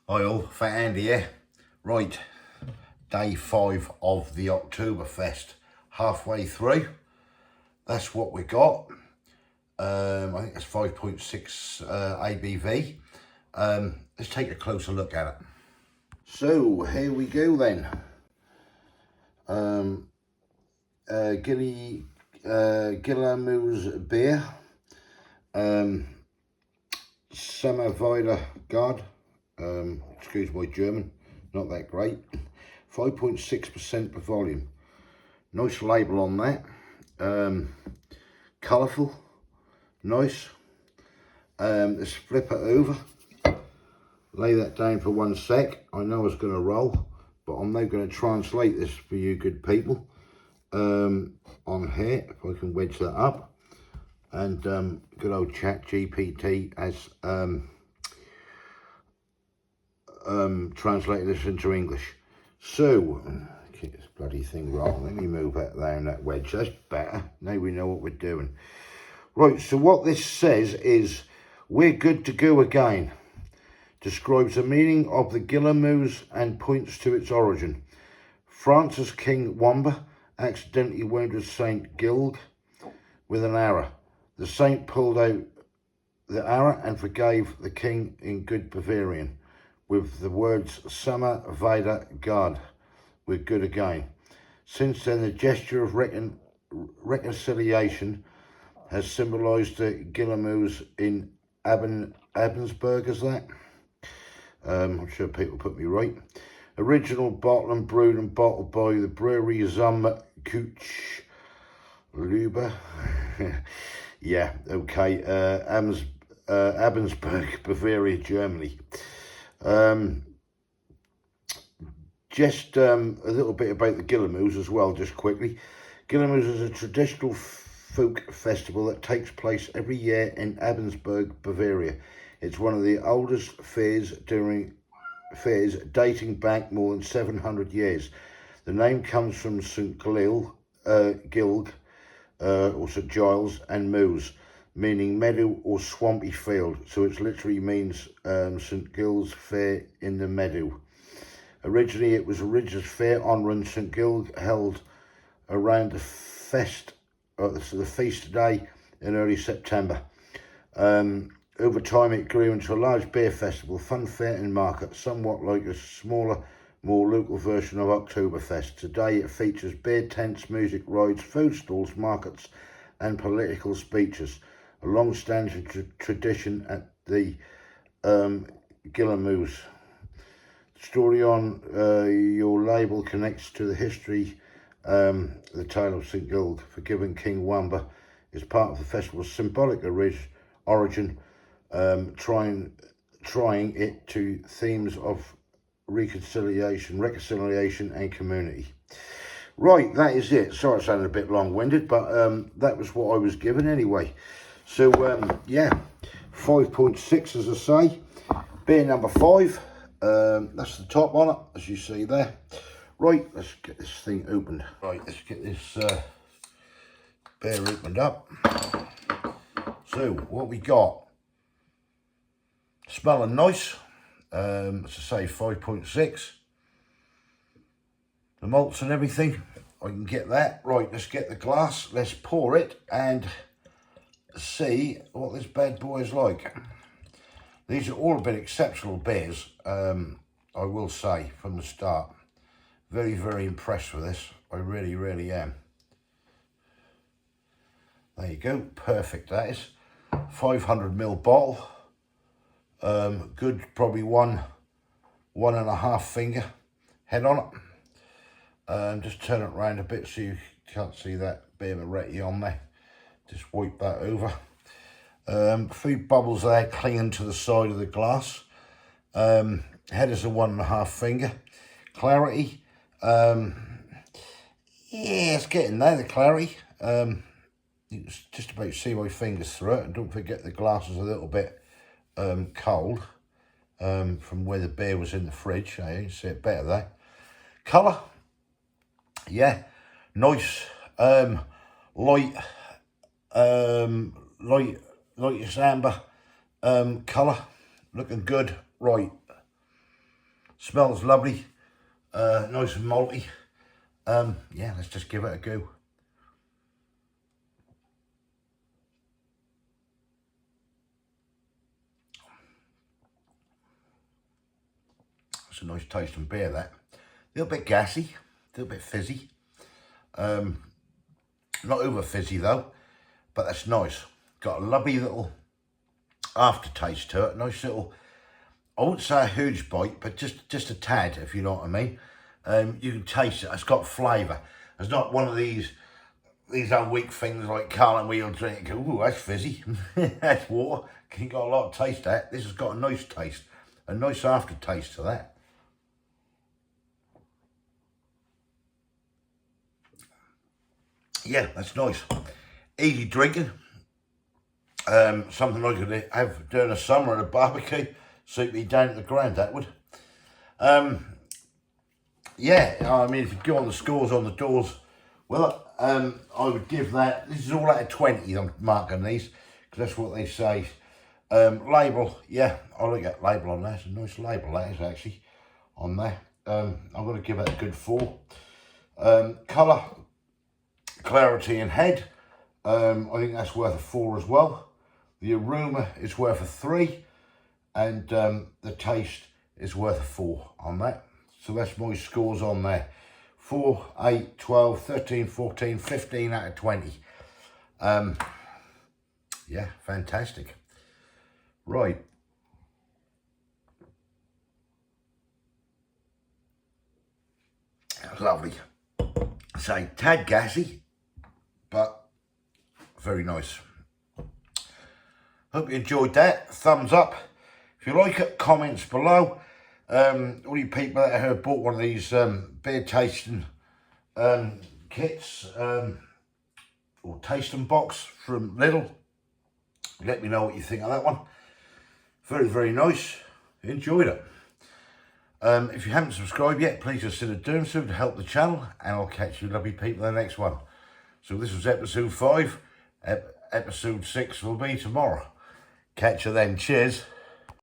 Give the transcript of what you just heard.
Hi all, Fat Andy here. Right, day 5 of the Oktoberfest, halfway through. That's what we got. I think that's 5.6 ABV. Let's take a closer look at it. So here we go then. Gillamoos-Bier. Samma wieder, guad. Excuse my German, not that great. 5.6% per volume. Nice label on that. Colourful, nice. Let's flip it over. Lay that down for 1 sec. I know it's going to roll, but I'm now going to translate this for you good people. On here, if I can wedge that up. And good old ChatGPT has translated this into English. So, keep this bloody thing rolling. Let me move that down that wedge. That's better. Now we know what we're doing. Right, so what this says is, we're good to go again. Describes the meaning of the Gillamoos and points to its origin. France's King Wamba accidentally wounded Saint Gilg with an arrow. The saint pulled out the arrow and forgave the king in good Bavarian with the words Samma, wieder, guad, we're good again. Since then, the gesture of reconciliation has symbolized the Gillamoos in Abensberg, is that? I'm sure people put me right. Original bottled and brewed and bottled by the Brewery Samma Kuchlbaver. Yeah, okay. Abensberg, Bavaria, Germany. Just a little bit about the Gillamoos as well, just quickly. Gillamoos is a traditional folk festival that takes place every year in Abensberg, Bavaria. It's one of the oldest fairs dating back more than 700 years. The name comes from Saint Gilg, or Saint Giles, and Moos, meaning meadow or swampy field. So it literally means Saint Gilg's fair in the meadow. Originally, it was a religious fair honouring Saint Gilg, held around the feast day in early September. Over time, it grew into a large beer festival, fun fair and market, somewhat like a smaller, more local version of Oktoberfest. Today, it features beer tents, music rides, food stalls, markets, and political speeches. A long-standing tradition at the Gillamoos. The story on your label connects to the history, the tale of Saint Gilg, forgiving King Wamba, is part of the festival's symbolic origin, trying it to themes of reconciliation and community. Right, that is it. Sorry, it sounded a bit long-winded, but that was what I was given anyway. So yeah, 5.6 as I say. Beer number 5. That's the top on it, as you see there. Right, let's get this thing opened. Right, let's get this beer opened up. So what we got? Smelling nice. As I say, 5.6. The malts and everything, I can get that. Right, let's get the glass. Let's pour it and see what this bad boy is like. These are all been exceptional beers, I will say, from the start. Very, very impressed with this. I really, really am. There you go. Perfect, that is. 500ml bottle. Good, probably one and a half finger head on it. Just turn it around a bit so you can't see that bit of a retty on there. Just wipe that over. A few bubbles there clinging to the side of the glass. Head is a 1.5 finger. Clarity. Yeah, it's getting there, the clarity. You can just about see my fingers through it. And don't forget the glass is a little bit cold from where the beer was in the fridge. You can see it better there. Colour. Yeah, nice, light lightest amber colour, looking good. Right, Smells lovely, nice and malty. Yeah, let's just give it a go. It's a nice tasting beer, that. A little bit gassy, a little bit fizzy. Not over fizzy though, but that's nice. Got a lovely little aftertaste to it. Nice little, I wouldn't say a huge bite, but just a tad, if you know what I mean. You can taste it. It's got flavour. It's not one of these old weak things like Carling Wheel drink. Ooh, that's fizzy. That's water. You got a lot of taste to that. This has got a nice taste, a nice aftertaste to that. Yeah, that's nice. Easy drinking. Something I could have during the summer at a barbecue. Suit me down at the ground, that would. Yeah, I mean, if you go on the scores on the doors, well, I would give that, this is all out of 20, I'm marking these, because that's what they say. Label, yeah, I look at label on that. It's a nice label, that is actually, on there. I'm going to give it a good 4. Colour, clarity and head, I think that's worth a 4 as well. The aroma is worth a 3, and the taste is worth a 4 on that. So that's my scores on there. 4, 8, 12, 13, 14, 15 out of 20. Yeah, fantastic. Right. Lovely. So, tad gassy, but very nice. Hope you enjoyed that. Thumbs up. If you like it, comments below. All you people that have bought one of these beer tasting kits or tasting box from Lidl, let me know what you think of that one. Very, very nice. Enjoyed it. If you haven't subscribed yet, please consider doing so to help the channel, and I'll catch you lovely people in the next one. So this was episode 5. Episode 6 will be tomorrow. Catch you then. Cheers.